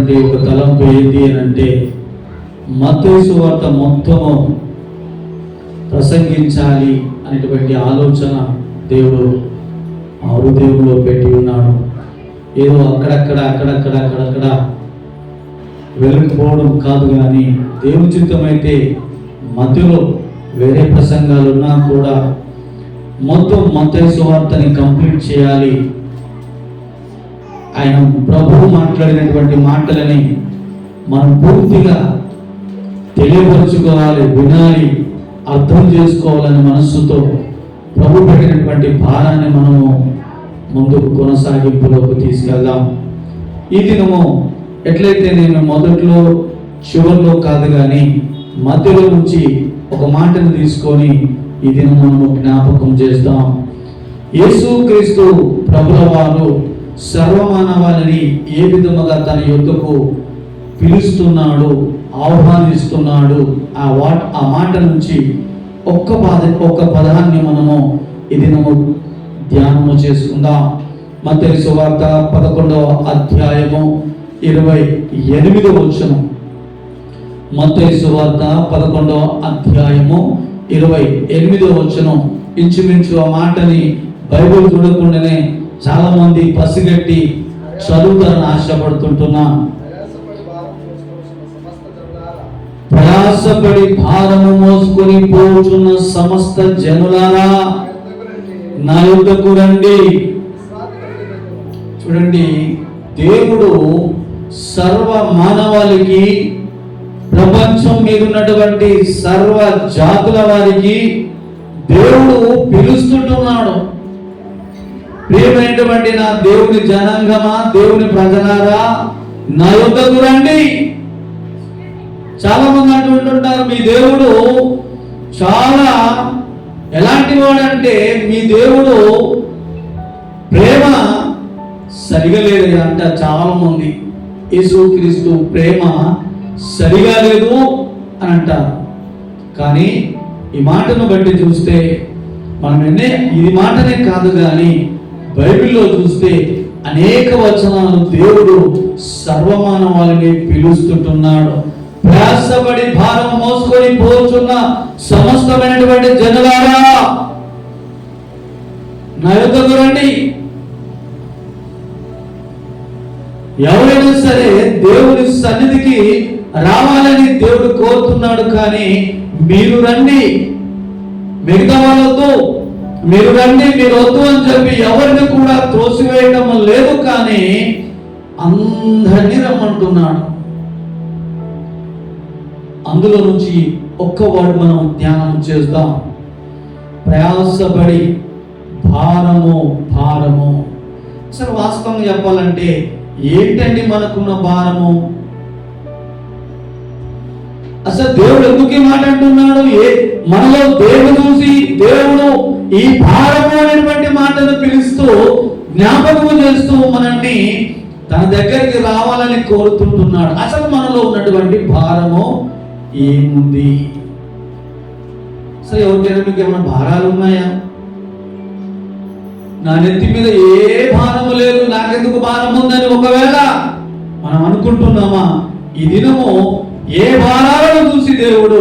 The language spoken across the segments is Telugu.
కలిగినటువంటి ఒక తలంపు ఏంటి అని అంటే, మత్తయి సువార్త మొత్తము ప్రసంగించాలి అనేటువంటి ఆలోచన దేవుడు ఆ హృదయంలో పెట్టి ఉన్నాడు. ఏదో అక్కడక్కడ వెళ్ళిపోవడం కాదు, కానీ దేవుని చిత్తమైతే మధ్యలో వేరే ప్రసంగాలు ఉన్నా కూడా మొత్తం మత్తయి సువార్తని కంప్లీట్ చేయాలి. ఆయన ప్రభువు మాట్లాడినటువంటి మాటలని మనం పూర్తిగా తెలియపరుచుకోవాలి, వినాలి, అర్థం చేసుకోవాలని మనస్సుతో ప్రభు పెట్టినటువంటి భారాన్ని మనము ముందుకు కొనసాగింపులోకి తీసుకెళ్దాం. ఈ దినము ఎట్లయితే నేను మొదట్లో చివరిలో కాదు కానీ మధ్యలో నుంచి ఒక మాటను తీసుకొని ఈ దినం మనము జ్ఞాపకం చేస్తాం. యేసుక్రీస్తు ప్రభుల వారు సర్వమానవాళిని ఏ విధముగా తన యొద్దకు పిలుస్తున్నాడు, ఆహ్వానిస్తున్నాడు, ఆ మాట నుంచి ఒక్క పదాన్ని మనము ఈ దినము ధ్యానము చేసుకుందాం. మత్తయి సువార్త 11వ అధ్యాయము 28వ వచనం. మత్తయి సువార్త 11వ అధ్యాయము 28వ వచనం. ఇంచుమించు ఆ మాటని బైబిల్ చూడకుండానే చాలా మంది పసిగట్టి చదువుతారని ఆశపడుతుంటున్నా. ప్రయాసపడి భారము మోసుకొని పోచున్న సమస్త జనులారా నా యొద్దకు రండి. చూడండి, దేవుడు సర్వ మానవాళికి, ప్రపంచం మీద ఉన్నటువంటి సర్వ జాతుల వారికి దేవుడు పిలుస్తుంటున్నాడు. ప్రియమైనటువంటి నా దేవుని జనాంగమా, దేవుని ప్రజలారా నా యొద్దకు రండి. చాలా మంది అంటుంటారు, మీ దేవుడు చాలా ఎలాంటి వాడంటే మీ దేవుడు ప్రేమ సరిగా లేదు అంట. చాలా మంది యేసుక్రీస్తు ప్రేమ సరిగా లేదు అని అంటారు. కానీ ఈ మాటను బట్టి చూస్తే మనం ఇది మాటనే కాదు, కానీ బైబిల్లో చూస్తే అనేక వచనాలను దేవుడు సర్వమానవాళిని పిలుస్తుంటున్నాడు. ప్రయాసపడి భారం మోసుకొని పోచున్న సమస్తమైనటువంటి జనులారా నా యొద్దకు రండి. ఎవరైనా సరే దేవుని సన్నిధికి రావాలని దేవుడు కోరుతున్నాడు. కానీ మీరు రండి, మిగతా వాళ్ళతో మీరు రండి, మీరు వద్దు అని చెప్పి ఎవరిని కూడా త్రోసివేయడం లేదు, కానీ అందరినీ రమ్మంటున్నాడు. అందులో నుంచి ఒక్క వర్డ్ మనం ధ్యానం చేద్దాం. ప్రయాసపడి భారము. అసలు వాస్తవంగా చెప్పాలంటే ఏంటండి మనకున్న భారము? అసలు దేవుడు ఎందుకు ఈ మాట అంటున్నాడు? మనలో దేవుడు చూసి దేవుడు ఈ భారము అనేటువంటి మాటను పిలుస్తూ జ్ఞాపకము చేస్తూ మనల్ని తన దగ్గరికి రావాలని కోరుతుంటున్నాడు. అసలు మనలో ఉన్నటువంటి భారము ఏముంది? అసలు ఎవరికైనా మీకు ఏమైనా భారాలు ఉన్నాయా? నా నెత్తి మీద ఏ భారము లేదు, నాకెందుకు భారం ఉందని ఒకవేళ మనం అనుకుంటున్నామా? ఈ దినము ఏ భారాలను చూసి దేవుడు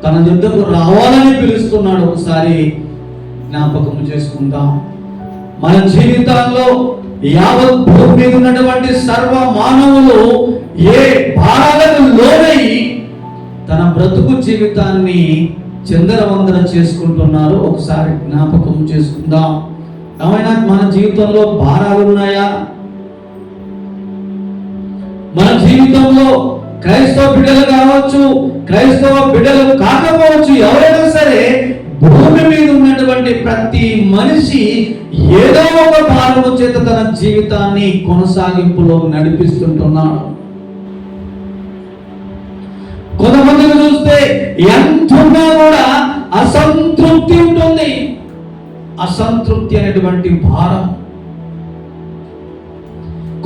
తన యుద్ధకు రావాలని పిలుస్తున్నాడు ఒకసారి జ్ఞాపకం చేసుకుందాం. మన జీవితాల్లో యావత్ భూమి మీద ఉన్నటువంటి సర్వ మానవులు ఏ భారాలకు లోనై తన బ్రతుకు జీవితాన్ని చిందరవందర చేసుకుంటున్నారో ఒకసారి జ్ఞాపకం చేసుకుందాం. ఏమైనా మన జీవితంలో భారాలు ఉన్నాయా? మన జీవితంలో క్రైస్తవ బిడ్డలు కావచ్చు, క్రైస్తవ బిడ్డలు కాకపోవచ్చు, ఎవరైనా సరే భూమి మీద ఉన్నటువంటి ప్రతి మనిషి ఏదో ఒక భారము చేత తన జీవితాన్ని కొనసాగింపులో నడిపిస్తుంటున్నాడు. కొంతమందిని చూస్తే ఎంతున్నా కూడా అసంతృప్తి ఉంటుంది. అసంతృప్తి అనేటువంటి భారం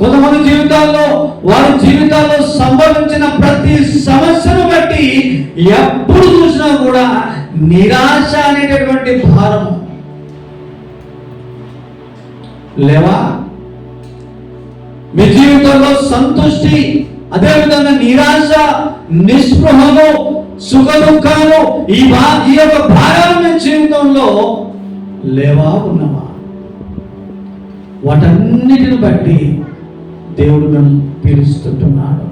కొంతమంది జీవితాల్లో, వారి జీవితాల్లో సంభవించిన ప్రతి సమస్యను బట్టి ఎప్పుడు చూసినా కూడా నిరాశ అనేటటువంటి భారం లేవా? మీ జీవితంలో సంతృష్టి అదేవిధంగా నిరాశ, నిస్పృహలు, సుఖ దుఃఖాలు, ఈ యొక్క భారాలు మీ జీవితంలో లేవా, ఉన్నవా? వాటన్నిటిని బట్టి దేవుడు మేము పిలుస్తుంటున్నాడు.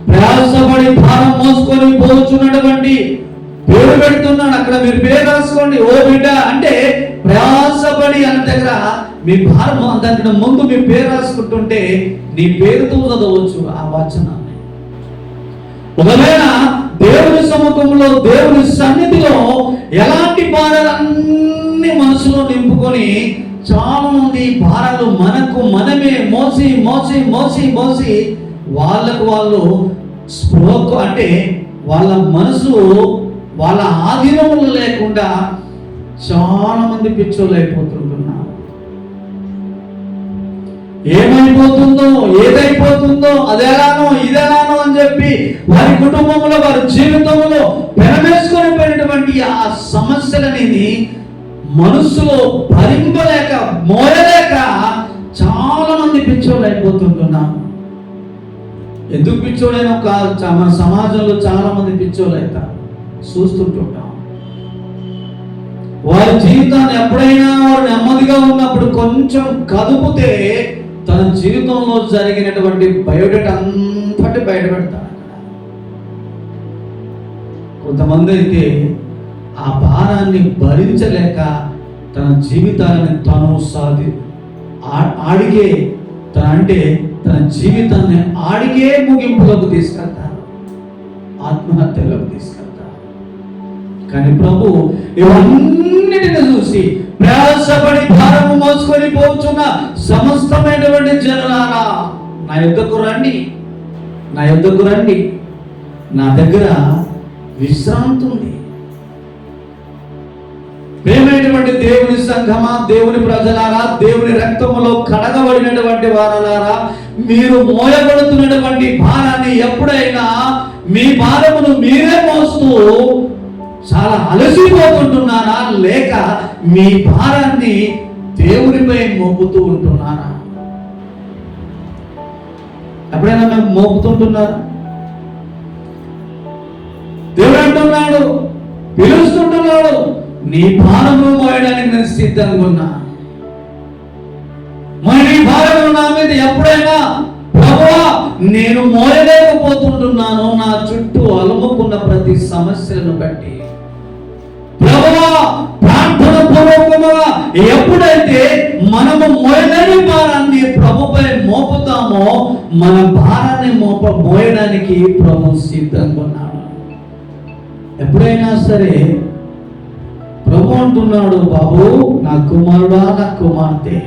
ప్రయాసపడి భారం మోసుకొని పోచున్నటువంటి పేరు పెడుతున్నాడు. అక్కడ మీరు పేరు రాసుకోండి. ఓ బిడ్డ అంటే ప్రయాసపడి అన్న దగ్గర మీ భారం, దానికి ముందు మీ పేరు రాసుకుంటుంటే నీ పేరుతో చదవచ్చు ఆ వచనాన్ని. ఒకవేళ దేవుని సముఖంలో, దేవుని సన్నిధిలో ఎలాంటి భారాలన్నీ మనసులో నింపుకొని చాలా మంది భారాలు మనమే మోసి మోసి మోసి మోసి వాళ్ళకు వాళ్ళు స్పృహకు, అంటే వాళ్ళ మనసు వాళ్ళ ఆధీనంలో లేకుండా చాలా మంది పిచ్చోళ్ళు అయిపోతుంటున్నారు. ఏమైపోతుందో, ఏదైపోతుందో, అదేలానో ఇదేలానో అని చెప్పి వారి కుటుంబంలో, వారి జీవితంలో పెనవేసుకొని పోయినటువంటి ఆ సమస్యలనేది మనసులో భరింపలేక, మోయలేక చాలా మంది పిచ్చోళ్ళు అయిపోతుంటున్నారు. ఎందుకు పిచ్చోడైనా మన సమాజంలో చాలా మంది పిచ్చోళ్ళు అవుతారు, చూస్తుంటుంటాం. వారి జీవితాన్ని ఎప్పుడైనా వారు నెమ్మదిగా ఉన్నప్పుడు కొంచెం కదుపుతే తన జీవితంలో జరిగినటువంటి బయోడేటా అంతటి బయటపెడతారు. కొంతమంది అయితే ఆ భారాన్ని భరించలేక తన జీవితాన్ని తను ఆడిగే, తన జీవితాన్ని ఆడిగే ముగింపులకు తీసుకెళ్తారు, ఆత్మహత్యలకు తీసుకెళ్తారు. కానీ ప్రభు ఇవన్నిటిని చూసి ప్రయాసపడి భారము మోసుకొని పోతున్న సమస్తమైనటువంటి జనులారా, నా యొద్దకు రండి, నా యొద్దకు రండి, నా దగ్గర విశ్రాంతి ఉంది. ప్రేమైనటువంటి దేవుని సంఘమా, దేవుని ప్రజలారా, దేవుని రక్తములో కడగబడినటువంటి వారలారా, మీరు మోయబడుతున్నటువంటి భారాన్ని ఎప్పుడైనా మీ భారమును మీరే మోస్తూ చాలా అలసిపోతుంటున్నారా, లేక మీ భారాన్ని దేవునిపై మోపుతూ ఉంటున్నారా? ఎప్పుడైనా మేము మోపుతుంటున్నారా? దేవుడు అంటున్నాడు, పిలుస్తుంటున్నాడు, నీ భారము మోయడానికి నేను సిద్ధంగా ఉన్నా. మరి నీ భారము నా మీద ఎప్పుడైనా ప్రభువా నేను మోయలేకపోతుంటున్నాను, నా చుట్టూ అలుముకున్న ప్రతి సమస్యలను బట్టి, ప్రభువా ప్రార్థన పూర్వకముగా ఎప్పుడైతే మనము మోయలేని భారాన్ని ప్రభుపై మోపుతామో మన భారాన్ని మోయడానికి ప్రభు సిద్ధంగా ఉన్నాడు. ఎప్పుడైనా సరే ప్రభు అంటున్నాడు, బాబు నా కుమారుడా, నా కుమార్తె,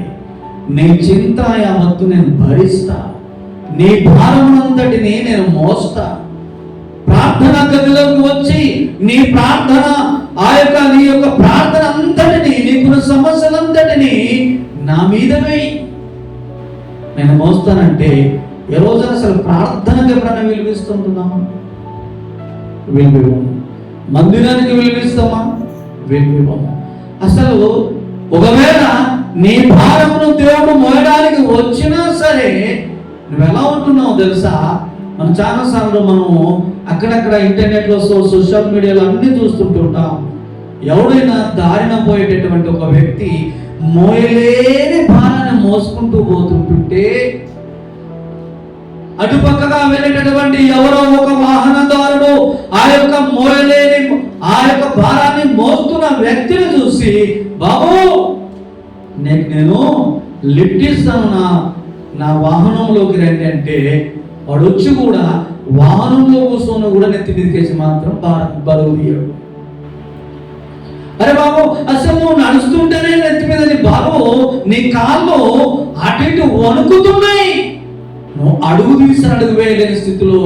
నీ చింత యావత్తు నేను భరిస్తా, నీ భారమునంతటిని నేను మోస్తా. ప్రార్థన గదిలోకి వచ్చి నీ ప్రార్థన, నీ యొక్క ప్రార్థన అంతటిని, నీకున్న సమస్యలంతటిని నా మీద వేయి, నేను మోస్తానంటే ఏ రోజున అసలు ప్రార్థనకు ఎప్పుడైనా విలువిస్తుంటున్నామా? విలువివ్వము. మందిరానికి విలువిస్తామా? విలువివ్వము. అసలు ఒకవేళ నీ భారమును దేవుడు మోయడానికి వచ్చినా సరే నువ్వు ఎలా ఉంటున్నావు తెలుసా? మనం చాలాసార్లు మనము అక్కడక్కడ ఇంటర్నెట్లో, సోషల్ మీడియాలో అన్ని చూస్తుంటుంటాం. ఎవడైనా దారిన పోయేటటువంటి ఒక వ్యక్తి మోయలేని భారాన్ని మోసుకుంటూ పోతుంటుంటే అటుపక్కగా వెళ్ళేటటువంటి ఎవరో ఒక వాహనదారుడు ఆ యొక్క మోయలేని, ఆ యొక్క భారాన్ని మోస్తున్న వ్యక్తిని చూసి, బాబు నేను లిఫ్ట్ ఇస్తాను, నా వాహనంలోకి రండి అంటే వాడు వచ్చి కూడా వాహనంలో కూర్చొని కూడా నెత్తి మీదకేసి మాత్రం బరువు తీయడు. అరే బాబు అసలు నువ్వు నడుస్తుంటేనే నెత్తి మీద నీ బరువు, నీ కాళ్ళు అటు ఇటు వణుకుతున్నాయి, నువ్వు అడుగు తీసి అడుగు వేయలేని స్థితిలో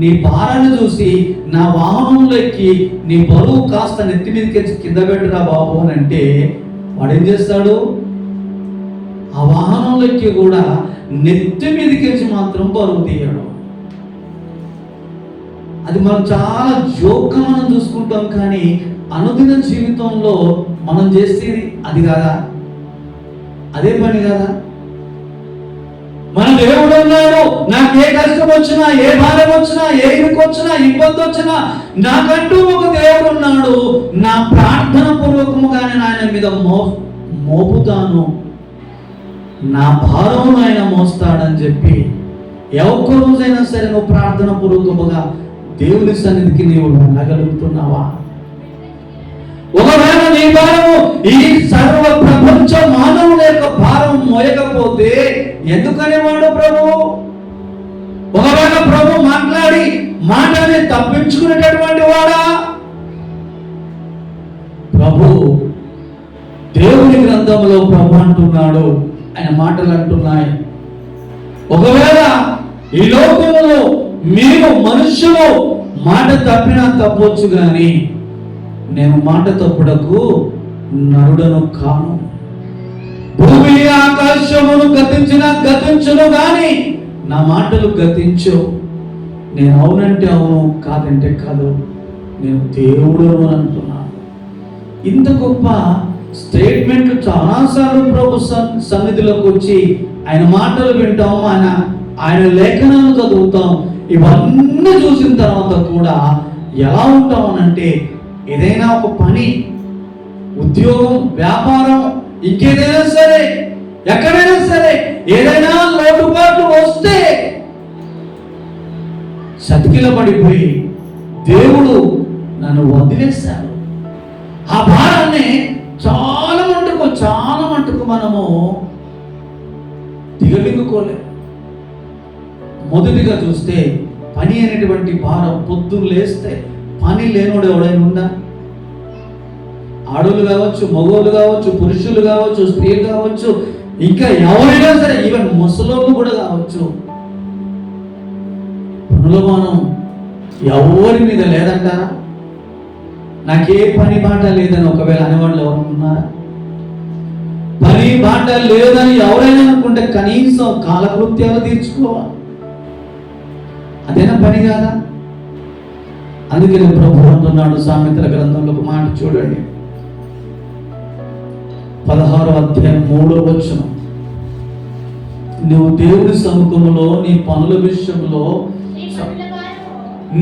నీ భారాన్ని చూసి నా వాహనంలో ఎక్కి నీ బరువు కాస్త నెత్తి మీదకి కింద పెట్టరా బాబు అని అంటే వాడు ఏం చేస్తాడు? ఆ వాహనంలో ఎక్కి కూడా నెత్తి మీదకి మాత్రం బరువు తీయడం. అది మనం చాలా జోక్గా మనం చూసుకుంటాం, కానీ అనుదిన జీవితంలో మనం చేసేది అది కాదా? అదే పని కదా? మన దేవుడు ఉన్నాడు. నాకు ఏ కష్టం వచ్చినా, ఏ భారం వచ్చినా, ఏ ఇరుకు వచ్చినా, ఇబ్బంది వచ్చినా, నాకంటూ ఒక దేవుడు ఉన్నాడు. నా ప్రార్థన పూర్వకముగానే ఆయన మీద మోపుతాను, నా భారం ఆయన మోస్తాడని చెప్పి ఒక్క రోజైనా సరే నువ్వు ప్రార్థన పూర్వకముగా దేవుని సన్నిధికి నీవు వెళ్ళగలుగుతున్నావా? ఒకవేళ నీ భారము ఈ సర్వ ప్రపంచ మానవుల యొక్క భారం మోయకపోతే ఎందుకనేవాడు ప్రభు? ఒకవేళ ప్రభు మాట్లాడి మాటని తప్పించుకునేటటువంటి వాడా? ప్రభు దేవుని గ్రంథంలో ప్రభు అంటున్నాడు, ఆయన మాటలు అంటున్నాయి, ఒకవేళ ఈ లోకంలో మీరు మనుషులు మాట తప్పినా తప్పొచ్చు కానీ నేను మాట తప్పుడకు నరుడను కాను. భూమి ఆకాశమును గతించును గాని నా మాటలు గతించు. నేను అవునంటే అవును, కాదంటే కాదు, నేను దేవుడును అంటున్నాను. ఇంత గొప్ప స్టేట్మెంట్లు చాలాసార్లు ప్రభు సన్నిధిలోకి వచ్చి ఆయన మాటలు వింటాం, ఆయన లేఖనాలు చదువుతాం. ఇవన్నీ చూసిన తర్వాత కూడా ఎలా ఉంటాం అనంటే, ఏదైనా ఒక పని, ఉద్యోగం, వ్యాపారం, ఇంకేదైనా సరే, ఎక్కడైనా సరే ఏదైనా లోటుపాట్లు వస్తే సతికిల పడిపోయి దేవుడు నన్ను వదిలేశాడు. ఆ భారాన్ని చాలా మటుకు మనము దిగమింగుకోలేము. మొదటిగా చూస్తే పని అనేటువంటి భారం. పొద్దున్న లేస్తే పని లేనోడు ఎవడైనా ఉందా? ఆడోళ్ళు కావచ్చు, మగోళ్ళు కావచ్చు, పురుషులు కావచ్చు, స్త్రీలు కావచ్చు, ఇంకా ఎవరైనా సరే, ఈవెన్ ముసలోళ్ళు కూడా కావచ్చు. పనులమానం ఎవరి మీద లేదంటారా? నాకే పని బాట లేదని ఒకవేళ అనేవాళ్ళు ఎవరు ఉన్నారా? పని బాట లేదని ఎవరైనా అనుకుంటే కనీసం కాలకృత్యాలు తీర్చుకోవాలి. అదేనా పని కాదా? అందుకే ప్రభు అంటున్నాడు సామెతల గ్రంథంలో ఒక మాట చూడండి, 16వ అధ్యాయం 3వ వచనం, నువ్వు దేవుని సముఖములో నీ పనుల విషయంలో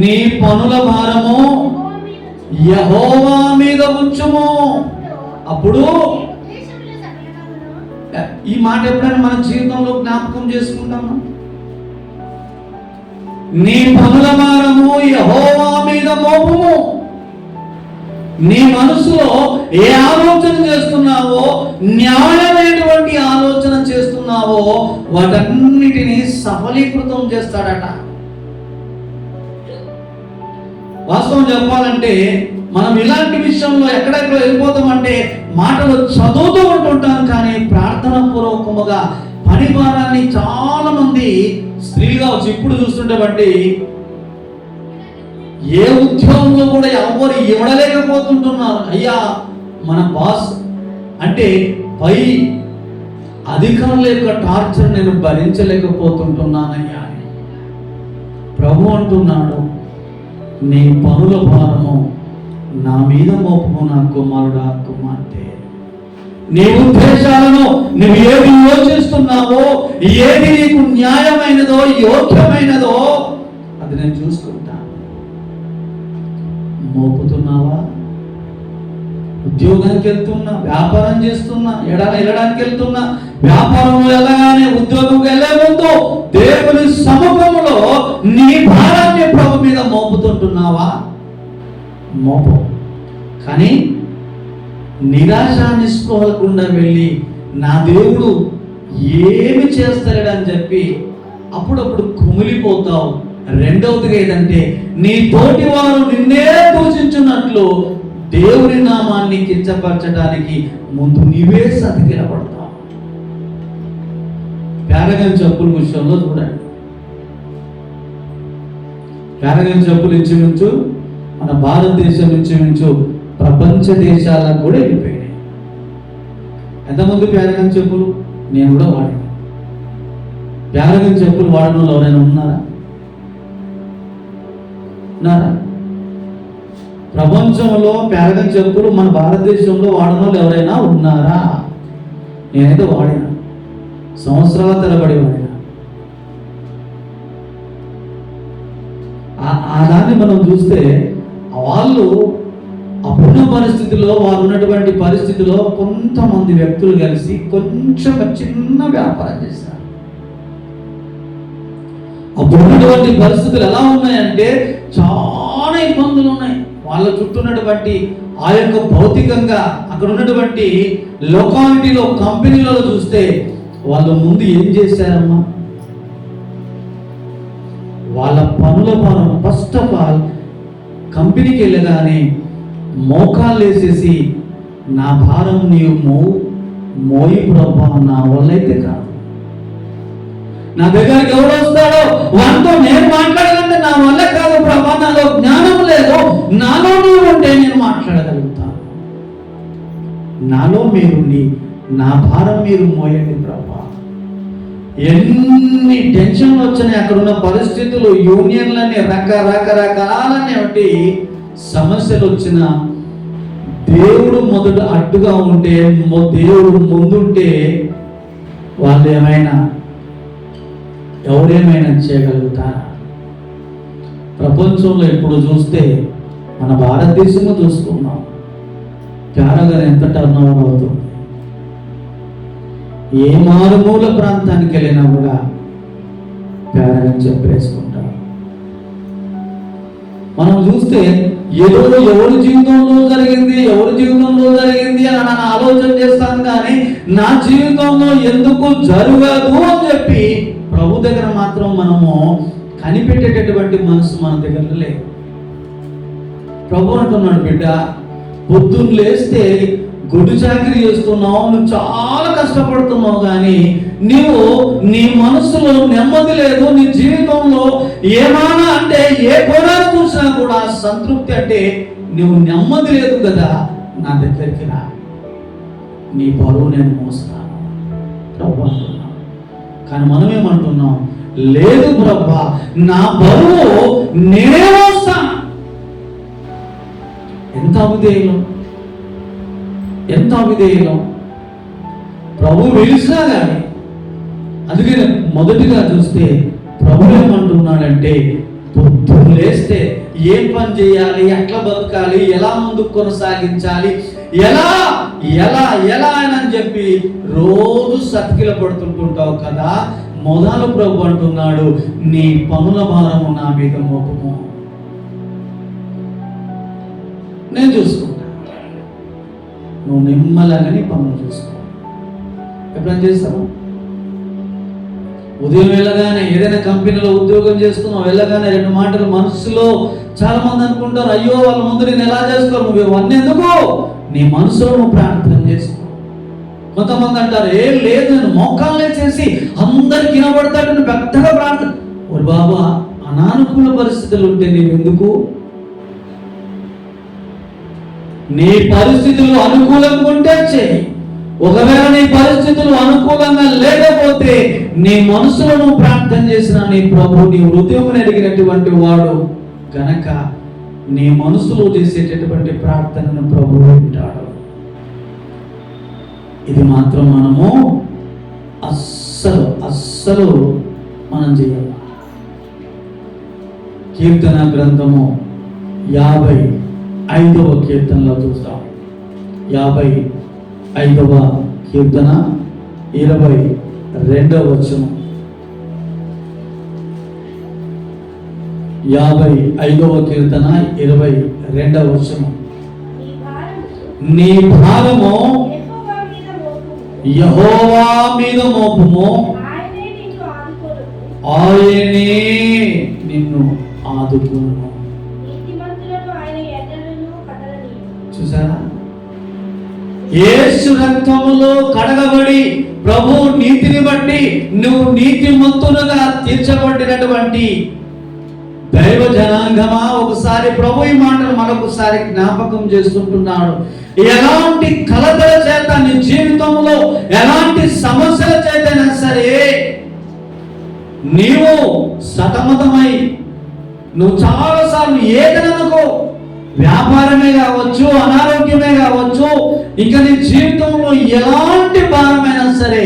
నీ పనుల భారము యెహోవా మీద ఉంచుము. అప్పుడు ఈ మాట ఎప్పుడైనా మన జీవితంలో జ్ఞాపకం చేసుకుంటామా? నీ పనుల భారము యెహోవా మీద మోపుము. నీ మనసులో ఏ ఆలోచన చేస్తున్నావో, న్యాయమైనటువంటి ఆలోచన చేస్తున్నావో, వాటన్నిటినీ సఫలీకృతం చేస్తాడట. వాస్తవం చెప్పాలంటే మనం ఇలాంటి విషయంలో ఎక్కడెక్కడ వెళ్ళిపోతామంటే మాటలు చదువుతూ ఉంటుంటాం, కానీ ప్రార్థన పూర్వకముగా పని భారాన్ని చాలా మంది స్త్రీలు కావచ్చు ఇప్పుడు చూస్తుంటే బట్టి ఏ ఉద్యోగంలో కూడా ఎవరు ఇవ్వలేకపోతుంటున్నారు. అయ్యా మన బాస్ అంటే పై అధికారుల యొక్క టార్చర్ నేను భరించలేకపోతుంటున్నానయ్యా అని ప్రభు అంటున్నాడు, నీ పనుల భారము నా మీద మోపము నా కుమారుడా కుమార్తె. నీ ఉద్దేశాలను నువ్వు ఏది యోచిస్తున్నావో, ఏది నీకు న్యాయమైనదో యోగ్యమైనదో అది నేను చూసుకుంటాను. మోపుతున్నావా? ఉద్యోగానికి వెళ్తున్నా, వ్యాపారం చేస్తున్నా, వెళ్ళడానికి వెళ్తున్నా, వ్యాపారంలో వెళ్ళగానే ఉద్యోగంకి వెళ్ళే ముందు దేవుని సముఖంలో నీ భారాన్ని ప్రభు మీద మోపుతుంటున్నావా? మోపు. కానీ నిరాశ నిస్పృహకుండా వెళ్ళి నా దేవుడు ఏమి చేస్తాడని చెప్పి అప్పుడప్పుడు కుమిలిపోతావు. రెండవదిగా ఏదంటే నీ తోటి వారు నిన్నే దూషించున్నట్లు దేవుని నామాన్ని కించపరచడానికి ముందు నీవే సతికిలపడతావు. ప్యారగన్ చెప్పుల విషయంలో చూడండి, ప్యారగన్ చెప్పులు ఇంచుమించు మన భారతదేశం ఇంచుమించు ప్రపంచ దేశాలకు కూడా వెళ్ళిపోయినాయి. ఎంతమంది ప్యారగన్ చెప్పులు నేను కూడా వాడినా. ప్యారగన్ చెప్పులు వాడడంలో ఎవరైనా ఉన్నారా? ప్రపంచంలో ప్యారగన్ చెప్పులు మన భారతదేశంలో వాడడంలో ఎవరైనా ఉన్నారా? నేనైతే వాడినా, సంవత్సరాల తరబడి వాడినా. కానీ మనం చూస్తే వాళ్ళు అప్పుడున్న పరిస్థితిలో, వారు ఉన్నటువంటి పరిస్థితిలో కొంతమంది వ్యక్తులు కలిసి కొంచెం చిన్న వ్యాపారం చేశారు. అప్పుడు ఉన్నటువంటి పరిస్థితులు ఎలా ఉన్నాయంటే చాలా ఇబ్బందులు ఉన్నాయి. వాళ్ళ చుట్టూ ఉన్నటువంటి ఆ యొక్క భౌతికంగా అక్కడ ఉన్నటువంటి లొకాలిటీలో, కంపెనీలలో చూస్తే వాళ్ళు ముందు ఏం చేశారమ్మా, వాళ్ళ పనుల భారం ఫస్ట్ ఆఫ్ ఆల్ కంపెనీకి వెళ్ళగానే మోకాలు వేసేసి, నా భారం నీవు మోయి ప్రభా, నా వల్లైతే కాదు, నా దగ్గరికి ఎవరు వస్తాడో వాళ్ళతో నేను మాట్లాడాలంటే నా వల్ల కాదు ప్రభా, నాలో జ్ఞానం లేదు, నాలో నీవు ఉంటే నేను మాట్లాడగలుగుతాను, నాలో మీరుండి నా భారం మీరు మోయండి ప్రభా. ఎన్ని టెన్షన్లు వచ్చినాయి, అక్కడ ఉన్న పరిస్థితులు, యూనియన్లని, రకరకాలనేటి సమస్యలు వచ్చిన దేవుడు మొదట అడ్డుగా ఉంటే, దేవుడు ముందుంటే వాళ్ళు ఎవరేమైనా చేయగలుగుతారా? ప్రపంచంలో ఇప్పుడు చూస్తే మన భారతదేశంలో చూసుకున్నాం, ప్యారగారు ఎంత టర్న్ ఓవర్ అవుతుంది. ఏ మారుమూల ప్రాంతానికి వెళ్ళినా కూడా ప్యారగాని చెప్పేసుకుంటారు. మనం చూస్తే ఏదో ఎవరి జీవితంలో జరిగింది అని ఆలోచన చేస్తాను, కానీ నా జీవితంలో ఎందుకు జరగదు అని చెప్పి ప్రభు దగ్గర మాత్రం మనము కనిపెట్టేటటువంటి మనసు మన దగ్గర లేదు. ప్రభు అంటున్నాడు, బిడ్డ పొద్దున్న లేస్తే గుడ్డు చాకిరీ చేస్తున్నావు, నువ్వు చాలా కష్టపడుతున్నావు, కానీ నీ మనసులో నెమ్మది లేదు, నీ జీవితంలో ఏమైనా అంటే ఏ కోణాలు చూసినా కూడా సంతృప్తి అంటే నువ్వు నెమ్మది లేదు కదా, నా దగ్గరికి రా, నీ బరువు నేను మోస్తాను ప్రభు అంటున్నాను. కానీ మనం ఏమంటున్నాం, లేదు ప్రభా, నా బరువు నేనే మోస్తాను. ఎంత అవిధేయులం ప్రభు పిలిచినా కానీ. అందుకే మొదటిగా చూస్తే ప్రభు ఏమంటున్నాడంటే, పొద్దున్న లేస్తే ఏం పని చేయాలి, ఎట్లా బతకాలి, ఎలా ముందుకు కొనసాగించాలి, ఎలా అని చెప్పి రోజు సతికిల పడుతుంటావు కదా. మొదలు ప్రభు అంటున్నాడు, నీ పనుల భారము నా మీద మోపము, నేను చూసుకుంటా, నువ్వు నిమ్మలంగానే పనులు చూసుకో. ఎప్పుడైనా చేస్తావు? ఉదయం వెళ్ళగానే ఏదైనా కంపెనీలో ఉద్యోగం చేస్తున్నావు, వెళ్ళగానే 2 మాటలు మనసులో చాలా మంది అనుకుంటారు, అయ్యో వాళ్ళ ముందు నేను ఎలా చేసుకోవాలి, నువ్వు ఇవన్నీ ఎందుకు, నీ మనసులో నువ్వు ప్రార్థన చేసుకో. కొంతమంది అంటారు, ఏం లేదు, నేను మోకాళ్ళే చేసి అందరికి వినబడతాడని పెద్దగా ప్రార్థన. ఓ బాబా, అనానుకూల పరిస్థితులు ఉంటే నీవెందుకు? నీ పరిస్థితులు అనుకూలంగా ఉంటే చేయి. ఒకవేళ నీ పరిస్థితులు అనుకూలంగా లేకపోతే నీ మనసులో నువ్వు ప్రార్థన చేసిన నీ ప్రభు నీ హృదయం ఎరిగినటువంటి వాడు గనక నీ మనసులో చేసేటటువంటి ప్రార్థనను ప్రభు వింటాడు. ఇది మాత్రం మనము అస్సలు మనం చేయాలి. కీర్తన గ్రంథము 55వ కీర్తనలో చూస్తాం. 55వ కీర్తన 22వ వచనం. 55వ కీర్తన 22వ వచనం. నీ భారము యెహోవా మీద మోపుము, ఆయనే నిన్ను ఆదుకొనును. చూసారా, యేసు రక్తములో కడగబడి ప్రభు నీతిని బట్టి నువ్వు నీతిమంతులుగా తీర్చబడినటువంటి దైవ జనాంగమా, ఒకసారి ప్రభు ఈ మాటలు మరొకసారి జ్ఞాపకం చేస్తుంటున్నాడు. ఎలాంటి కలతల చేత నీ జీవితంలో ఎలాంటి సమస్యల చేతైనా సరే నీవు సతమతమై నువ్వు చాలాసార్లు ఏదననుకో, వ్యాపారమే కావచ్చు, అనారోగ్యమే కావచ్చు, ఇంకా నీ జీవితంలో ఎలాంటి భారమైనా సరే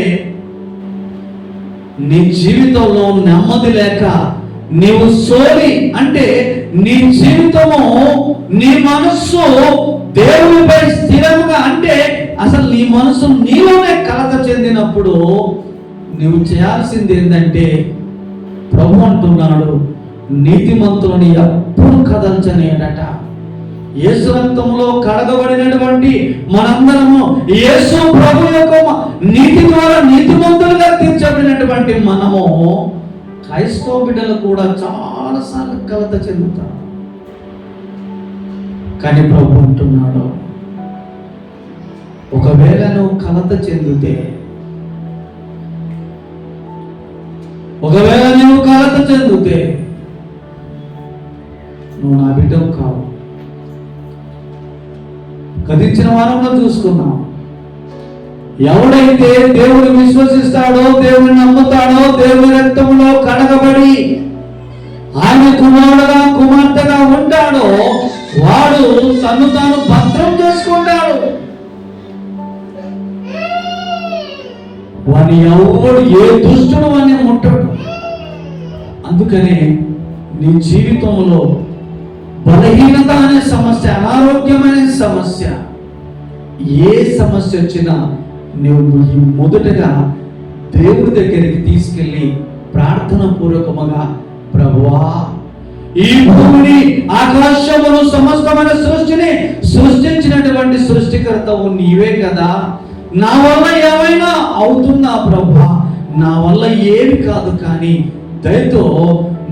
నీ జీవితంలో నెమ్మది లేక నీవు సోలి అంటే నీ జీవితము, నీ మనస్సు దేవునిపై స్థిరముగా, అంటే అసలు నీ మనసు నీలోనే కలత చెందినప్పుడు నువ్వు చేయాల్సింది ఏంటంటే, ప్రభు అంటున్నాడు, నీతిమంతులని ఎప్పుడు కదల్చనేటట. యేసు రక్తంలో కడగబడినటువంటి మనందరము, యేసు ప్రభు యొక్క నీతి ద్వారా నీతిమంతులుగా తీర్చబడినటువంటి మనము క్రైస్తవ బిడ్డలు కూడా చాలాసార్లు కలత చెందుతారు. కానీ ప్రభు అంటున్నాడు, ఒకవేళ నువ్వు కలత చెందితే, ఒకవేళ నువ్వు కలత చెందితే నువ్వు నా బిడ్డవు కావు. గతించిన వారంలో చూసుకున్నాం, ఎవడైతే దేవుని విశ్వసిస్తాడో, దేవుని నమ్ముతాడో, దేవుని రక్తంలో కడగబడి ఆయన కుమారుడుగా కుమార్తెగా ఉంటాడో వాడు తను తాను భద్రం చేసుకుంటాడు. వాని ఎవడు ఏ దుష్టుడు అని ముట్టడు. అందుకనే నీ జీవితంలో బలహీనత అనే సమస్య, అనారోగ్యమైన సమస్య, ఏ సమస్య వచ్చినా నువ్వు మొదటగా దేవుడి దగ్గరికి తీసుకెళ్ళి ప్రార్థన పూర్వకముగా, ప్రభువా, ఈ భూమిని, ఆకాశమును, సమస్తమైన సృష్టిని సృష్టించినటువంటి సృష్టికర్తవు నీవే కదా. నా వల్ల ఏమైనా అవుతుందా ప్రభువా? నా వల్ల ఏమి కాదు, కానీ దయతో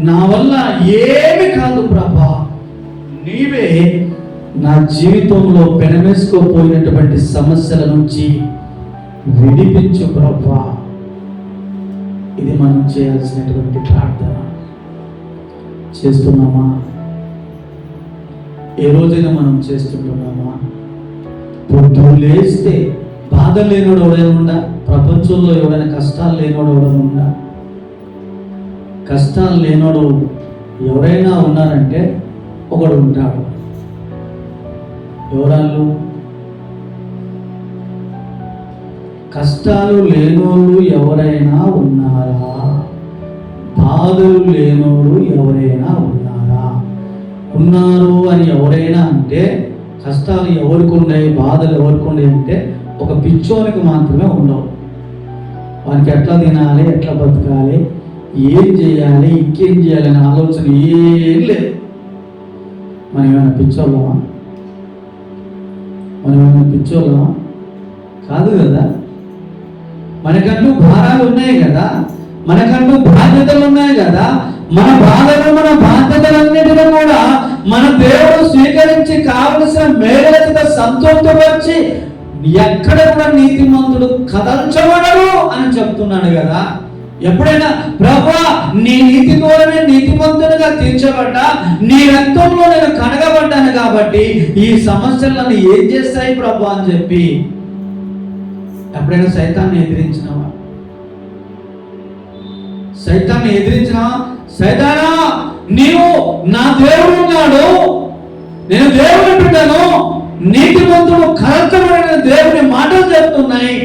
నా వల్ల ఏమి కాదు ప్రభా, నీవే నా జీవితంలో పెనవేసుకోపోయినటువంటి సమస్యల నుంచి విడిపించు ప్రభా. ఇది మనం చేయాల్సినటువంటి ప్రార్థన. చేస్తున్నామా? ఏ రోజైనా మనం చేస్తుంటున్నామా? పొద్దున లేస్తే బాధ లేనోడు ఎవరైనా ఉందా? ప్రపంచంలో ఎవరైనా కష్టాలు లేనోడు ఎవరైనా ఉందా? కష్టాలు లేనోడు ఎవరైనా ఉన్నారంటే ఒకడు ఉంటాడు. ఎవరాళ్ళు? కష్టాలు లేనోళ్ళు ఎవరైనా ఉన్నారా? బాధలు లేనోళ్ళు ఎవరైనా ఉన్నారా? ఉన్నారు అని ఎవరైనా అంటే, కష్టాలు ఎవరికి ఉన్నాయి, బాధలు ఎవరికి ఉన్నాయి అంటే ఒక పిచ్చోనికి మాత్రమే ఉండవు. వానికి ఎట్లా తినాలి, ఎట్లా బతకాలి, ఏం చేయాలి, ఇంకేం చేయాలి అనే ఆలోచన ఏం లేదు. మనం ఏమైనా పిచ్చోళ్ళమా? మనం ఏమైనా పిచ్చోళ్ళమా? కాదు కదా. మనకంటూ భారాలు ఉన్నాయి కదా, మనకంటూ బాధ్యతలు ఉన్నాయి కదా. మన బాధలు, మన బాధ్యతలన్నిటిని కూడా మన దేవుడు స్వీకరించి కావలసిన మేలులతో సంతృప్తిపరిచి ఎక్కడ కూడా నీతిమంతుడు కదల్చబడరు అని చెప్తున్నాడు కదా. ఎప్పుడైనా ప్రభువా, నీ నీతి ద్వారానే నీతిమంతునిగా తీర్చబడ్డా, నీ రక్తంలో నేను కడగబడ్డాను కాబట్టి ఈ సమస్యలను ఏం చేస్తాయి ప్రభు అని చెప్పి ఎప్పుడైనా సైతాన్ని ఎదిరించినావా? సైతాన్ని ఎదిరించినా, సైతానా నీవు నా దేవుడు ఉన్నాడు, నేను దేవుని బిడ్డను, నీతిమంతుడు కలకబడిన దేవుని మాటలు చెప్తున్నాయి,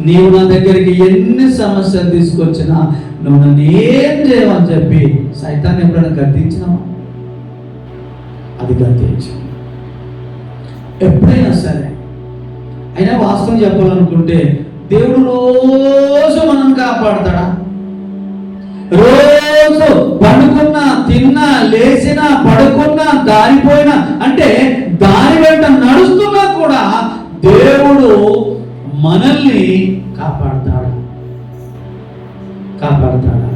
నీవు నా దగ్గరికి ఎన్ని సమస్యలు తీసుకొచ్చినా నువ్వు నన్ను ఏం చేయవని చెప్పి సైతాన్ని ఎప్పుడైనా గద్దించినావా? అది గద్దించు. ఎప్పుడైనా సరే. అయినా వాస్తవం చెప్పాలనుకుంటే దేవుడు రోజు మనం కాపాడతాడా? రోజు పడుకున్నా, తిన్నా, లేచినా, పడుకున్నా, దారిపోయినా, అంటే దారి వెంట నడుస్తున్నా కూడా దేవుడు మనల్ని కాపాడతాడా? కాపాడతాడా?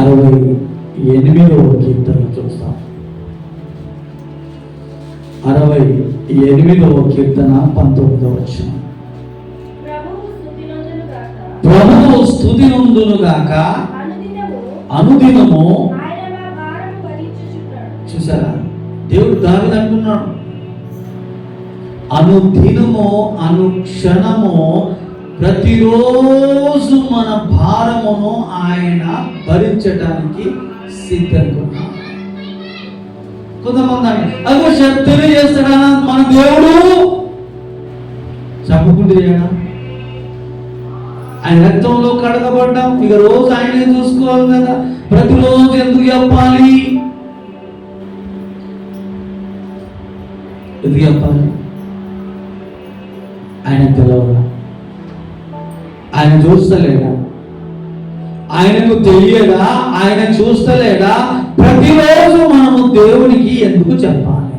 68వ కీర్తన చూస్తాం. 68వ కీర్తన 19వ వచనం. ప్రభువు స్తుతి నొందునుగాక, అనుదినము. చూసారా, దేవుడు దావీదు అంటున్నాడు, అనుదినము, అనుక్షణము, ప్రతిరోజు మన భారమును ఆయన భరించడానికి సిద్ధంగా ఉన్నాడు. కొంతమంది అదో శక్తులు చేస్తాడా మన దేవుడు? చెప్పకుండా చేయడా? ఆయన రక్తంలో కడగబడ్డాం. ఇక రోజు ఆయనే చూసుకోవాలి కదా. ప్రతిరోజు ఎందుకు చెప్పాలి? ఎందుకు చెప్పాలి? ఆయన తెలవదా? ఆయన చూస్తలేడా? ఆయనకు తెలియదా? ఆయన చూస్తలేడా? ప్రతిరోజు మనము దేవునికి ఎందుకు చెప్పాలి?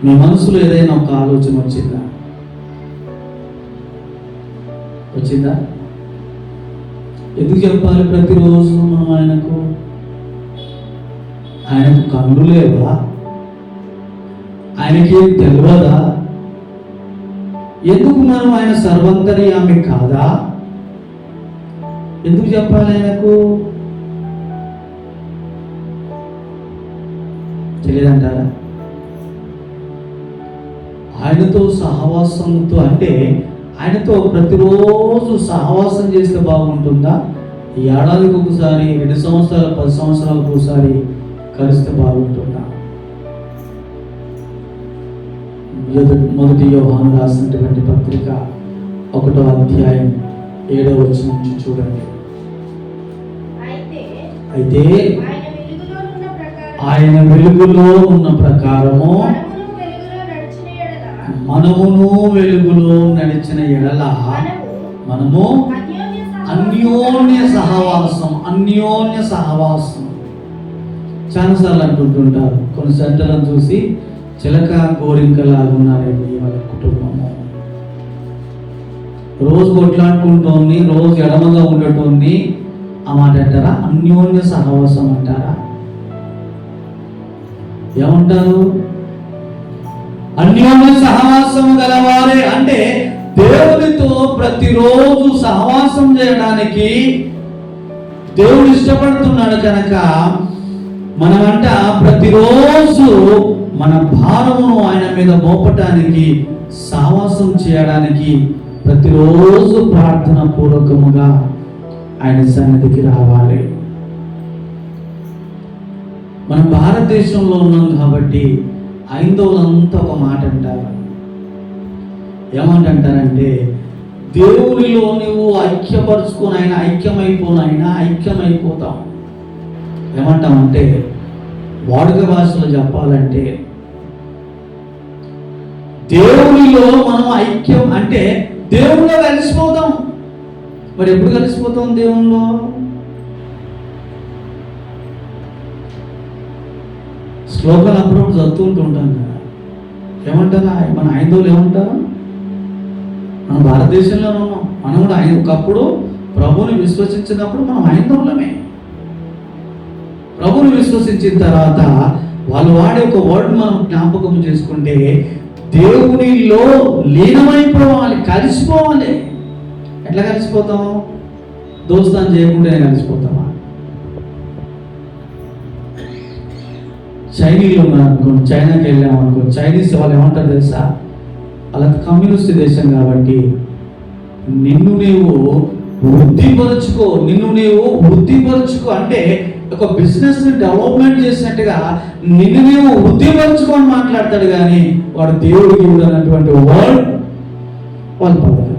మీ మనసులో ఏదైనా ఒక ఆలోచన వచ్చిందా? ఎందుకు చెప్పాలి ప్రతిరోజు మనం ఆయనకు? ఆయనకు కళ్ళు లేవా? ఆయనకేం తెలియదా? ఎందుకు మనం ఆయన సర్వంతర్యామి కాదా? ఎందుకు చెప్పాలి ఆయనకు? తెలియదంటారా? ఆయనతో సహవాసంతో అంటే ఆయనతో ప్రతిరోజు సహవాసం చేస్తే బాగుంటుందా? ఏడాదికి ఒకసారి, 2 సంవత్సరాలు, 10 సంవత్సరాలకు ఒకసారి కలిస్తే బాగుంటుందా? మొదటి యోహాను రాసినటువంటి పత్రిక 1వ అధ్యాయం 7వ వచనం నుంచి చూడండి. అయితే ఆయన వెలుగులో ఉన్న ప్రకారము మనమును వెలుగులో నడిచిన ఎడల మనము అన్యోన్య సహవాసం చాలాసార్లు అంటుంటారు. కొన్ని సెంటర్లను చూసి చిలక గోరింకలాగా ఉన్నారండి వాళ్ళ కుటుంబము. రోజు కొట్లాడుకుంటోంది, రోజు ఎడమగా ఉండటోంది. ఆ మాట అంటారా? అన్యోన్య సహవాసం అంటారా? ఏమంటారు? అన్యోన్య సహవాసం గలవారే అంటే దేవునితో ప్రతిరోజు సహవాసం చేయడానికి దేవుడు ఇష్టపడుతున్నాడు కనుక మనమంట ప్రతిరోజు మన భారమును ఆయన మీద మోపటానికి, సహవాసం చేయడానికి ప్రతిరోజు ప్రార్థన పూర్వకముగా ఆయన సన్నిధికి రావాలి. మనం భారతదేశంలో ఉన్నాం కాబట్టి హైందవులంతా ఒక మాట అంటారు. ఏమంటారంటే, దేవునిలో నువ్వు ఐక్యపరుచుకొని ఆయన ఐక్యమైపోతాం. ఏమంటామంటే, వాడుక భాషలో చెప్పాలంటే దేవునిలో మనం ఐక్యం అంటే దేవునిలో కలిసిపోతాం. మరి ఎప్పుడు కలిసిపోతాం దేవునిలో? శ్లోకాలు అప్పుడప్పుడు చదువుతూ ఉంటాం కదా. ఏమంటారా మన హైందవులు? ఏమంటారు? మనం భారతదేశంలో ఉన్నాం. మనం కూడా ఒకప్పుడు ప్రభువుని విశ్వసించినప్పుడు మనం హైందవులమే. ప్రభువుని విశ్వసించిన తర్వాత వాళ్ళు వాడే ఒక వర్డ్ మనం జ్ఞాపకం చేసుకుంటే, దేవునిలో లీనమైపోవాలి, కలిసిపోవాలి. ఎట్లా కలిసిపోతాం? దోస్తాను చేయకుండా కలిసిపోతామా? చైనీయులు ఉన్నారనుకోండి, చైనాకి వెళ్ళామనుకో, చైనీస్ వాళ్ళు ఏమంటారు తెలుసా? అలా కమ్యూనిస్ట్ దేశం కాబట్టి నిన్ను నీవు వృద్ధిపరుచుకో అంటే ఒక బిజినెస్ డెవలప్మెంట్ చేసినట్టుగా నిన్ను నీవు వృద్ధిపరుచుకొని మాట్లాడతాడు. కానీ వాడు దేవుడికి అన్నటువంటి వర్డ్ వాళ్ళు పడతారు.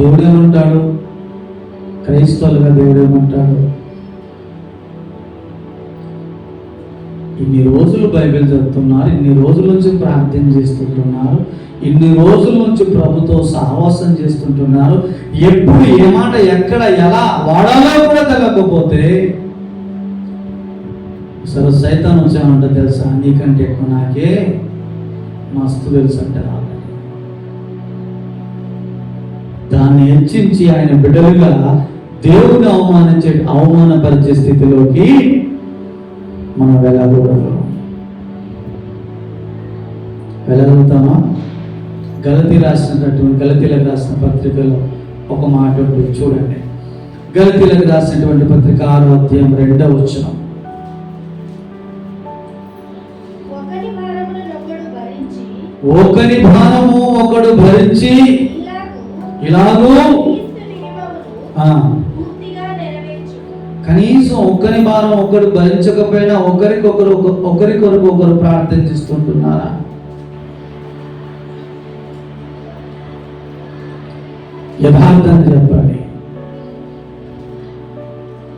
దేవుడు ఏమంటాడు? క్రైస్తవులుగా దేవుడు ఏమంటాడు? ఇన్ని రోజులు బైబిల్ చదువుతున్నారు, ఇన్ని రోజుల నుంచి ప్రార్థన చేస్తుంటున్నారు, ఇన్ని రోజుల నుంచి ప్రభుతో సహవాసం చేస్తుంటున్నారు. ఎప్పుడు ఏ మాట ఎక్కడ ఎలా వాడాలో కూడా తెలియకపోతే సరే సైతాన్ వచ్చామంట తెలుసా? నీకంటే ఎక్కువ నాకే మస్తు తెలుసు అంటారు. దాన్ని హెచ్చించి ఆయన బిడ్డలుగా దేవుని అవమానపరిచే స్థితిలోకి మనం వెళ్ళగలుగుతామా? గలతీలకు రాసిన పత్రికలో ఒక మాట ఉంటుంది చూడండి. గలతీలకు రాసినటువంటి పత్రిక 6వ అధ్యాయం 2వ వచనం. ఒకని భారము ఒకడు భరించి ఇలాగూ కనీసం ఒక్కరి భారం ఒకరు భరించకపోయినా ఒకరి కొరకు ఒకరు ప్రార్థన చేస్తుంటున్నారా? యథార్థాన్ని చెప్పాలి.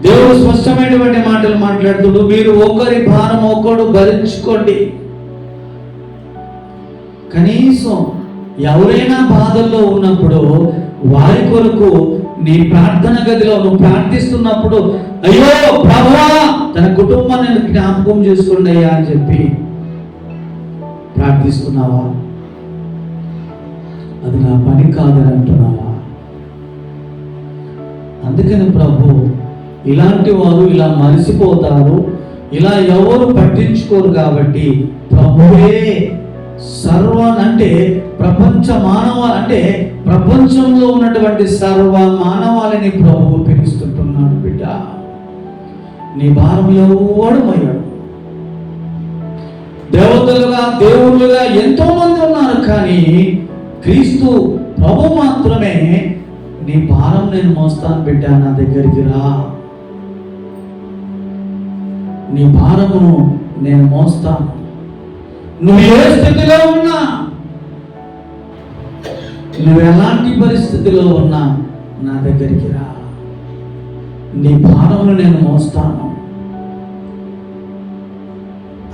దేవుడు స్పష్టమైనటువంటి మాటలు మాట్లాడుతుడు, మీరు ఒకరి భారం ఒకడు భరించుకోండి. కనీసం ఎవరైనా బాధల్లో ఉన్నప్పుడు వారి కొరకు నీ ప్రార్థన గదిలో నువ్వు ప్రార్థిస్తున్నప్పుడు, అయ్యో ప్రభువా తన కుటుంబాన్ని జ్ఞాపకం చేసుకోండి అయ్యా అని చెప్పి ప్రార్థిస్తున్నావా? అది నా పని కాదని అంటున్నావా? అందుకని ప్రభు, ఇలాంటి వారు ఇలా మరిసిపోతారు, ఇలా ఎవరు పట్టించుకోరు కాబట్టి ప్రభువే అంటే ప్రపంచ అంటే ప్రపంచంలో ఉన్నటువంటి సర్వ మానవాళిని ప్రభువు పిలుస్తుంటున్నాడు. బిడ్డ, నీ భారం ఎవడు మోయాడు? దేవతలుగా దేవుళ్ళుగా ఎంతో మంది ఉన్నారు, కానీ క్రీస్తు ప్రభు మాత్రమే నీ భారం నేను మోస్తాను బిడ్డ, నా దగ్గరికి రా, నీ భారమును నేను మోస్తాను. నువ్వు ఏ స్థితిలో ఉన్నా, నువ్వు ఎలాంటి పరిస్థితిలో ఉన్నా నా దగ్గరికి రా, నీ భారమును నేను మోస్తాను.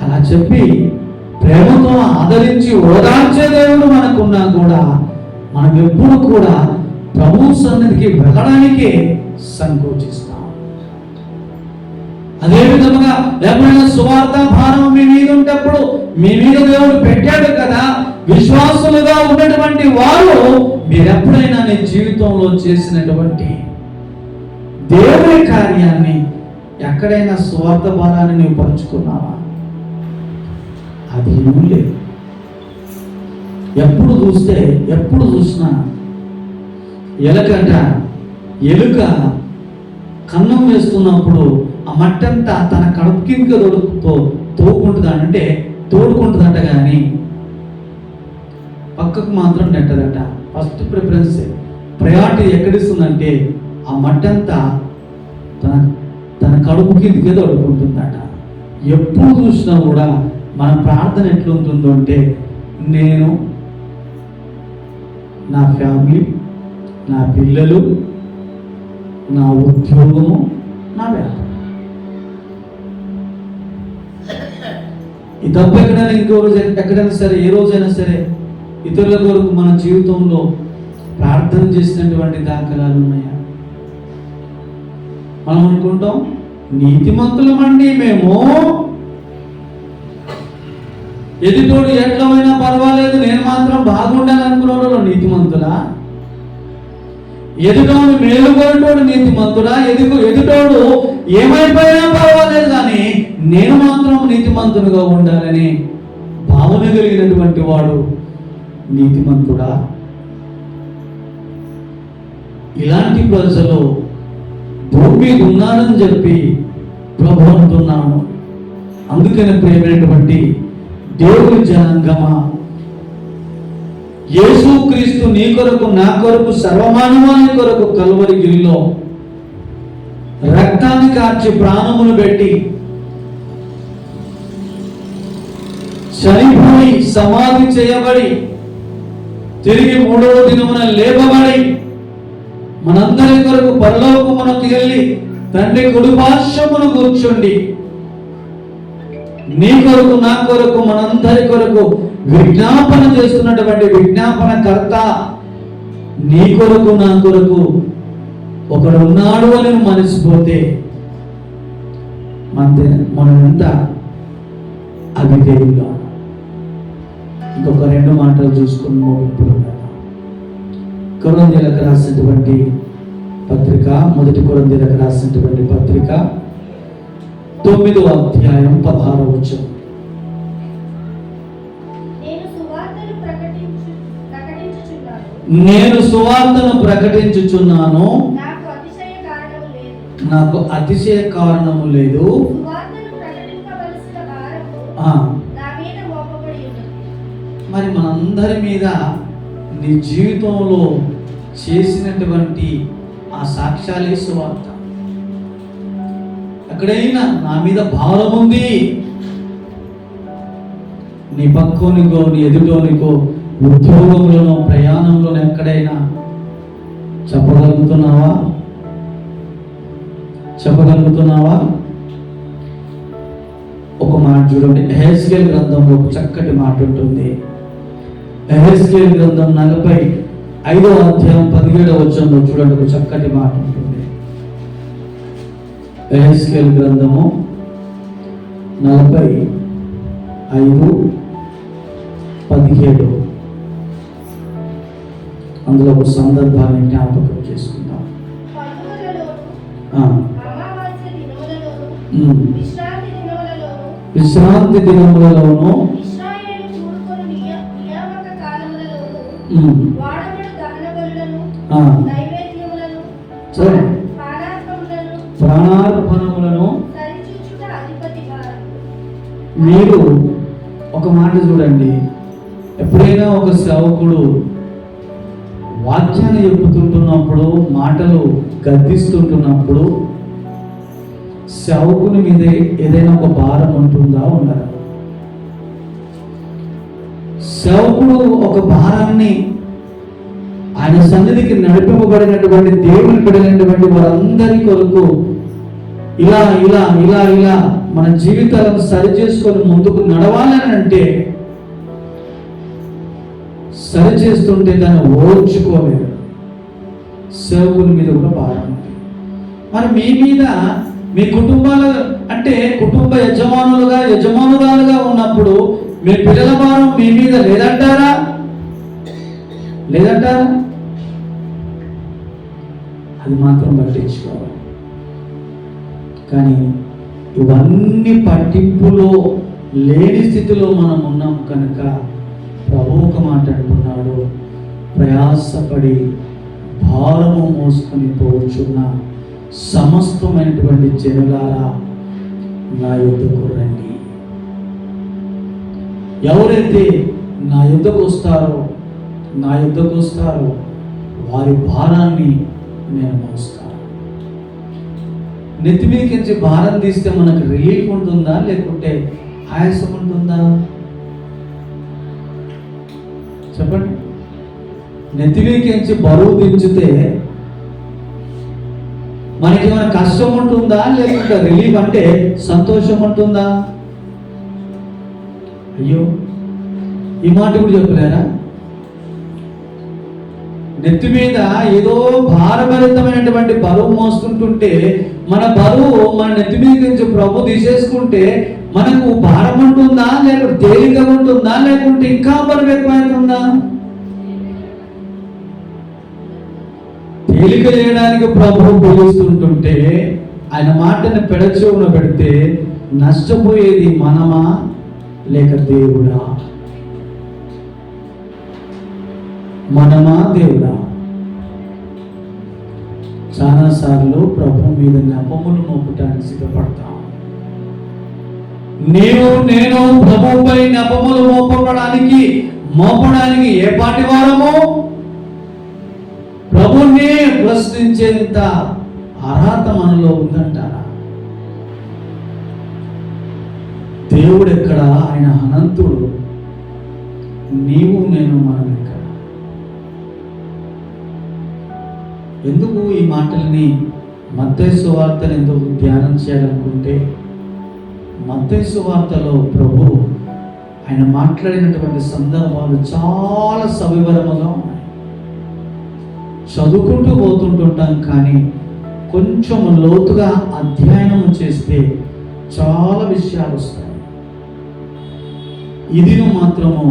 అలా చెప్పి ప్రేమతో ఆదరించి ఓదార్చే దేవుడు మనకున్నా కూడా మనం ఎప్పుడు కూడా ప్రభు సన్నిధికి వెళ్ళడానికే సంకోచిస్తాం. అదే విధముగా ఎప్పుడైనా సువార్త భారం మీ మీద ఉంటప్పుడు మీ మీద దేవుడు పెట్టాడు కదా, విశ్వాసులుగా ఉన్నటువంటి వారు మీరెప్పుడైనా నీ జీవితంలో చేసినటువంటి దేవుని కార్యాన్ని ఎక్కడైనా సువార్త భారాన్ని నువ్వు పంచుకున్నావా? అది ఏమీ లేదు. ఎప్పుడు చూసినా ఎలుక కన్నం వేస్తున్నప్పుడు ఆ మట్టంతా తన కడుపు కింద తోడుకుంటుందంట, కానీ పక్కకు మాత్రం నెట్టదట. ఫస్ట్ ప్రిఫరెన్స్ ప్రయారిటీ ఎక్కడిస్తుందంటే ఆ మట్టంతా తన కడుపు కిందకే తోడుకుంటుందట. ఎప్పుడు చూసినా కూడా మన ప్రార్థన ఎట్లుంటుందో అంటే, నేను, నా ఫ్యామిలీ, నా పిల్లలు, నా ఉద్యోగము, నా వ్యాపారం, ఈ తప్పు ఎక్కడైనా ఇంకో రోజు ఎక్కడైనా సరే, ఏ రోజైనా సరే ఇతరుల కొరకు మన జీవితంలో ప్రార్థన చేసినటువంటి దాఖలాలు ఉన్నాయా? మనం అనుకుంటాం నీతిమంతులమండి మేము, ఎదుటోడు ఎట్లమైనా పర్వాలేదు నేను మాత్రం బాగుండాలి అనుకున్న వాళ్ళు నీతిమంతులా? ఎదుటోడు మేలుగొరటోడు నీతిమంతుడా? ఎదుటోడు ఏమైపోయినా పర్వాలేదు కానీ నేను మాత్రం నీతిమంతునిగా ఉండాలని భావన కలిగినటువంటి వాడు నీతిమంతుడా? ఇలాంటి ప్రజలు భూమి మీద ఉన్నారని చెప్పి ప్రభు అంటున్నాను. అందుకని ప్రేమైనటువంటి దేవుని జనాంగమా, యేసుక్రీస్తు నీ కొరకు నా కొరకు సర్వమానవాని కొరకు కల్వరి గిరిలో రక్తాన్ని కార్చి ప్రాణమును పెట్టి చనిపోయి సమాధి చేయబడి తిరిగి 3వ దినమున లేపబడి మనందరి కొరకు పరలోకమునకు వెళ్ళి తండ్రి కుడిపార్శ్వమున కూర్చోండి నీ కొరకు నా కొరకు మనందరి కొరకు విజ్ఞాపన చేస్తున్నటువంటి విజ్ఞాపన కర్త నీ కొరకు నా కొరకు ఒకడు ఉన్నాడు అని మనిసిపోతే మనం ఎంత అవిధేయుగా. ఇంకొక 2 మాటలు చూసుకుని ముగింపులు. కొరింథీయులకు రాసినటువంటి పత్రిక, మొదటి కొరింథీయులకు రాసినటువంటి పత్రిక 9వ అధ్యాయం 16వ వచనం. నేను సువార్తను ప్రకటించుచున్నాను, నాకు అతిశయ కారణము లేదు. మరి మనందరి మీద నీ జీవితంలో చేసినటువంటి ఆ సాక్ష్యాలే సువార్త. ఎక్కడైనా నా మీద భారం ఉంది, నీ పక్కోనికో నీ ఎదుటోనికో ఉద్యోగంలోనో ప్రయాణంలోనో ఎక్కడైనా చెప్పగలుగుతున్నావా? చెప్పగలుగుతున్నావా? ఒక మాట చూడండి, ఎహెజ్కేలు గ్రంథంలో ఒక చక్కటి మాట ఉంటుంది. ఎహెజ్కేలు గ్రంథం 45వ అధ్యాయం 17వ వచనంలో చూడండి, ఒక చక్కటి మాట ఉంటుంది. ఎహెజ్కేలు గ్రంథము 45:17. అందులో ఒక సందర్భాన్ని జ్ఞాపకం చేసుకుందాం. విశ్రాంతి దినములలోను ప్రాణార్పణములను మీరు ఒక మాట చూడండి, ఎప్పుడైనా ఒక సేవకుడు వాక్యాన్ని చెప్పుతుంటున్నప్పుడు, మాటలు గద్దిస్తుంటున్నప్పుడు సేవకుని మీద ఏదైనా ఒక భారం ఉంటుందా? ఉండదా? సేవకుడు ఒక భారాన్ని ఆయన సన్నిధికి నడిపింపబడినటువంటి దేవుని పడినటువంటి వారందరి కొరకు ఇలా ఇలా ఇలా ఇలా మన జీవితాలను సరి చేసుకొని ముందుకు నడవాలని అంటే, సరి చేస్తుంటే దాన్ని ఓర్చుకోలేదు. సేవకుని మీద కూడా భారం ఉంది. మరి మీ మీద, మీ కుటుంబాల అంటే కుటుంబ యజమానురాలుగా ఉన్నప్పుడు మీ పిల్లల భారం మీ మీద లేదంటారా? అది మాత్రం పట్టించుకోవాలి. కానీ ఇవన్నీ పట్టింపులో లేని స్థితిలో మనం ఉన్నాం కనుక ప్రభు ఒక మాట అంటున్నాడు, ప్రయాసపడి భారము మోసుకొని పోవచ్చున్న సమస్తమైనటువంటి జనులారా నా యొద్దకు రండి. ఎవరైతే నా యొద్దకు వస్తారో వారి భారాన్ని నేను మోస్తాను. నెత్తి మీదకించి భారం తీస్తే మనకు రిలీఫ్ ఉంటుందా, లేకుంటే ఆయాసం ఉంటుందా? చెప్పండి. నెత్తి మీదకించి బరువు దించితే మనకి ఏమైనా కష్టం ఉంటుందా, లేకుంటే రిలీఫ్ అంటే సంతోషం ఉంటుందా? అయ్యో, ఈ మాట కూడా చెప్పలేరా? నెత్తి మీద ఏదో భారభరితమైనటువంటి బరువు మోస్తుంటుంటే, మన బరువు మన నెత్తి మీద నుంచి ప్రభు తీసేసుకుంటే మనకు భారం ఉంటుందా, లేకుంటే తేలిక ఉంటుందా, లేకుంటే ఇంకా బరువు ఎక్కువైతుందా? తేలిక చేయడానికి ప్రభువు పిలుస్తుంటుంటే ఆయన మాటని పెడచెవున పెడితే నష్టపోయేది మనమా లేక దేవుడా? మనమా దేవుడా? చాలాసార్లు ప్రభు మీద నెపములు మోపటానికి సిద్ధపడతాం. నేను ప్రభుపై నెపములు మోపడానికి ఏ పాటి వారము? ప్రభుని ప్రశ్నించేంత అర్హత మనలో ఉందంటారా? దేవుడు ఎక్కడ? ఆయన అనంతుడు. నీవు నేను మనం ఎక్కడ? ఎందుకు ఈ మాటల్ని మత్తయి సువార్తను ఎందుకు ధ్యానం చేయాలనుకుంటే, మత్తయి సువార్తలో ప్రభు ఆయన మాట్లాడినటువంటి సందర్భాలు చాలా సవివరముగా ఉన్నాయి. చదువుకుంటూ పోతుంటుంటాం, కానీ కొంచెం లోతుగా అధ్యయనం చేస్తే చాలా విషయాలు వస్తాయి. ఇది మాత్రము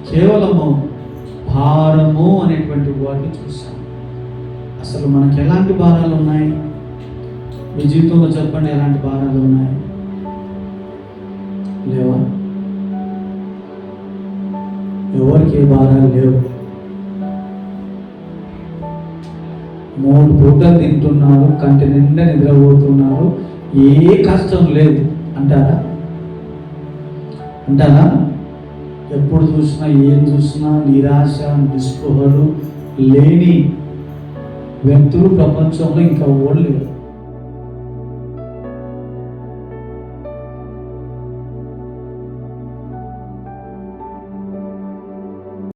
కేవలము భారము అనేటువంటి వాటిని చూసాం. అసలు మనకి ఎలాంటి భారాలు ఉన్నాయి? మీ జీవితంలో చెప్పండి, ఎలాంటి భారాలు ఉన్నాయి? లేవా? ఎవరికి ఏ భారాలు లేవు. 3 పూటలు తింటున్నారు, కంటి నిండా నిద్రపోతున్నారు, ఏ కష్టం లేదు అంటారా? ఎప్పుడు చూసినా ఏం చూసినా నిరాశ నిస్పృహలు లేని వ్యక్తులు ప్రపంచంలో ఇంకా ఓడలేరు.